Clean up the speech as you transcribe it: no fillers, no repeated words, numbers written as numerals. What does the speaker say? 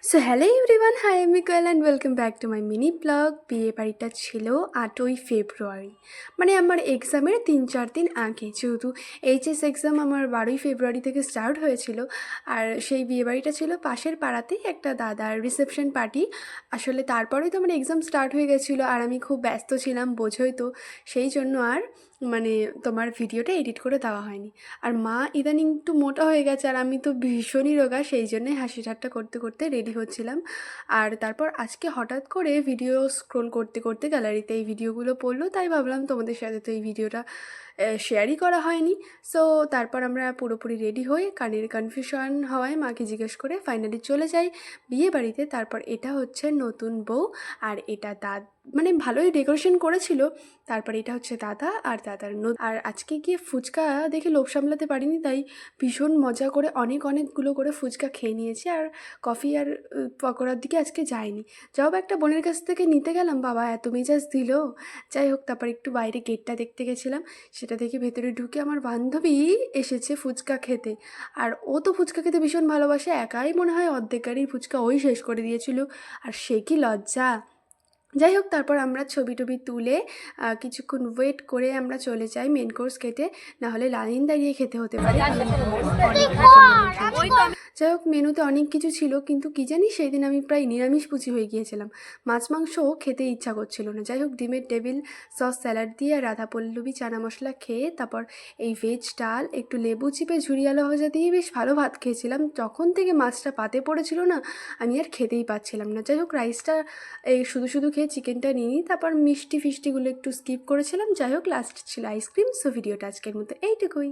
So hello everyone, hi আমি Koel and welcome back to my mini blog. বিয়ে বাড়িটা ছিল 8ই ফেব্রুয়ারি, মানে আমার এক্সামের 3-4 দিন আগে। যেহেতু এইচএস এক্সাম আমার 12ই ফেব্রুয়ারি থেকে স্টার্ট হয়েছিল, আর সেই বিয়ে বাড়িটা ছিল পাশের পাড়াতেই একটা দাদার রিসেপশন পার্টি। আসলে তারপরেই তো আমার এক্সাম স্টার্ট হয়ে গেছিলো, আর আমি খুব ব্যস্ত ছিলাম, বোঝোই তো। সেই জন্য আর মানে তোমার ভিডিওটা এডিট করে দেওয়া হয়নি। আর মা ইদানিং একটু মোটা হয়ে গেছে, আর আমি তো ভীষণই রোগা, সেই জন্যই হাসি ঠাট্টা করতে করতে রেডি হচ্ছিলাম। আর তারপর আজকে হঠাৎ করে ভিডিও স্ক্রোল করতে করতে গ্যালারিতে এই ভিডিওগুলো পড়লো, তাই ভাবলাম তোমাদের সাথে তো এই ভিডিওটা শেয়ারই করা হয়নি। সো তারপর আমরা পুরোপুরি রেডি হয়ে কানের কনফিউশন হওয়ায় মাকে জিজ্ঞেস করে ফাইনালি চলে যাই বিয়ে বাড়িতে। তারপর এটা হচ্ছে নতুন বউ, আর এটা মানে ভালোই ডেকোরেশন করেছিল। তারপর এটা হচ্ছে দাদা, আর আর আজকে গিয়ে ফুচকা দেখে লোভ সামলাতে পারিনি, তাই ভীষণ মজা করে অনেকগুলো করে ফুচকা খেয়ে নিয়েছি। আর কফি আর পকোড়ার দিকে আজকে যাইনি, যাও বা একটা বোনের কাছ থেকে নিতে গেলাম, বাবা এত মেজাজ দিল। যাই হোক, তারপর একটু বাইরে গেটটা দেখতে গেছিলাম, সেটা দেখে ভেতরে ঢুকে আমার বান্ধবী এসেছে ফুচকা খেতে। আর ও তো ফুচকা খেতে ভীষণ ভালোবাসে, একাই মনে হয় অর্ধেক গাড়ির ফুচকা ওই শেষ করে দিয়েছিল। আর সে কি লজ্জা! যাই হোক, তারপর আমরা ছবি টবি তুলে কিছুক্ষণ ওয়েট করে আমরা চলে যাই মেন কোর্স খেতে, নাহলে লাইন দাঁড়িয়ে খেতে হতে পারে, কারণ অনেক রকম মানুষ আছে। যাই হোক, মেনুতে অনেক কিছু ছিল, কিন্তু কী জানি সেই দিন আমি প্রায় নিরামিষভোজী হয়ে গিয়েছিলাম, মাছ মাংস খেতে ইচ্ছা করছিল না। যাই হোক, ডিমের টেবিল, সস, স্যালাড দিয়ে রাধা পল্লবী চানা মশলা খেয়ে, তারপর এই ভেজ ডাল, একটু লেবু চিপে ঝুরি আলু ভাজা দিয়ে বেশ ভালো ভাত খেয়েছিলাম। যখন থেকে মাছটা পাতে পড়েছিল না, আমি আর খেতেই পাচ্ছিলাম না। যাই হোক, রাইসটা এই শুধু শুধু খেয়ে চিকেনটা নিয়ে নিই, তারপর মিষ্টি ফিষ্টিগুলো একটু স্কিপ করেছিলাম। যাই হোক, লাস্ট ছিল আইসক্রিম। সো ভিডিওটা আজকের মতো এইটুকুই।